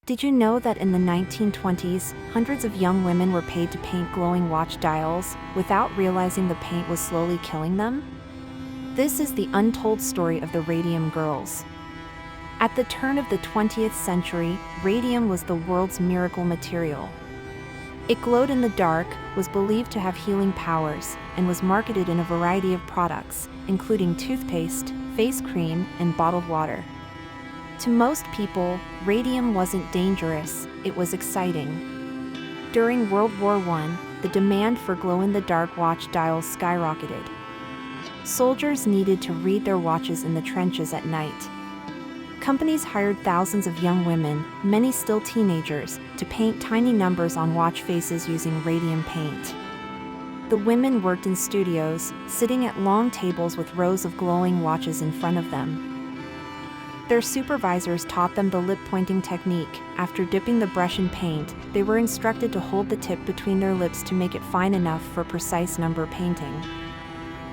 Did you know that in the 1920s, hundreds of young women were paid to paint glowing watch dials without realizing the paint was slowly killing them? This is the untold story of the Radium Girls. At the turn of the 20th century, radium was the world's miracle material. It glowed in the dark, was believed to have healing powers, and was marketed in a variety of products, including toothpaste, face cream, and bottled water. To most people, radium wasn't dangerous, it was exciting. During World War I, the demand for glow-in-the-dark watch dials skyrocketed. Soldiers needed to read their watches in the trenches at night. Companies hired thousands of young women, many still teenagers, to paint tiny numbers on watch faces using radium paint. The women worked in studios, sitting at long tables with rows of glowing watches in front of them. Their supervisors taught them the lip-pointing technique. After dipping the brush in paint, they were instructed to hold the tip between their lips to make it fine enough for precise number painting.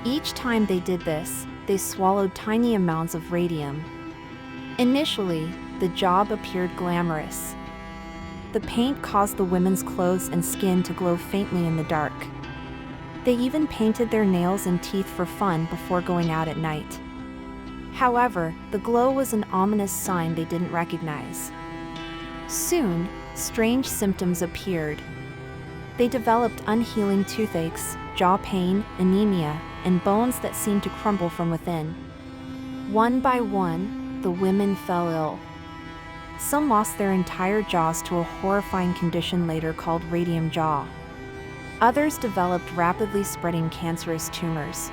Each time they did this, they swallowed tiny amounts of radium. Initially, the job appeared glamorous. The paint caused the women's clothes and skin to glow faintly in the dark. They even painted their nails and teeth for fun before going out at night. However, the glow was an ominous sign they didn't recognize. Soon, strange symptoms appeared. They developed unhealing toothaches, jaw pain, anemia, and bones that seemed to crumble from within. One by one, the women fell ill. Some lost their entire jaws to a horrifying condition later called radium jaw. Others developed rapidly spreading cancerous tumors.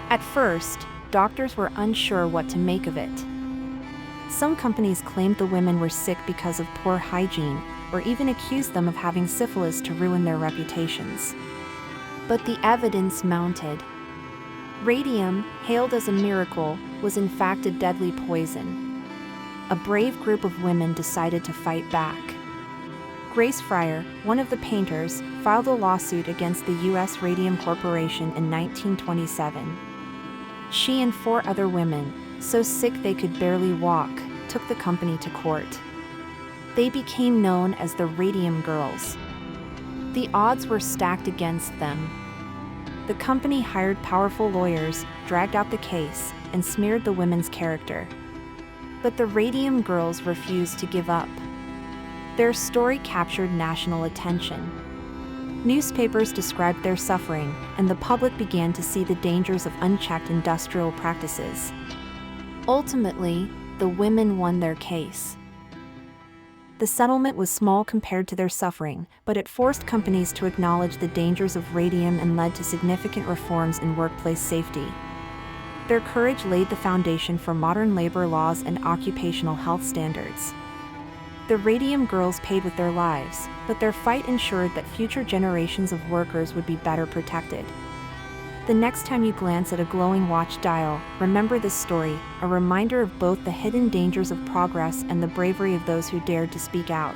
At first, doctors were unsure what to make of it. Some companies claimed the women were sick because of poor hygiene, or even accused them of having syphilis to ruin their reputations. But the evidence mounted. Radium, hailed as a miracle, was in fact a deadly poison. A brave group of women decided to fight back. Grace Fryer, one of the painters, filed a lawsuit against the U.S. Radium Corporation in 1927. She and 4 other women, so sick they could barely walk, took the company to court. They became known as the Radium Girls. The odds were stacked against them. The company hired powerful lawyers, dragged out the case, and smeared the women's character. But the Radium Girls refused to give up. Their story captured national attention. Newspapers described their suffering, and the public began to see the dangers of unchecked industrial practices. Ultimately, the women won their case. The settlement was small compared to their suffering, but it forced companies to acknowledge the dangers of radium and led to significant reforms in workplace safety. Their courage laid the foundation for modern labor laws and occupational health standards. The Radium Girls paid with their lives, but their fight ensured that future generations of workers would be better protected. The next time you glance at a glowing watch dial, remember this story, a reminder of both the hidden dangers of progress and the bravery of those who dared to speak out.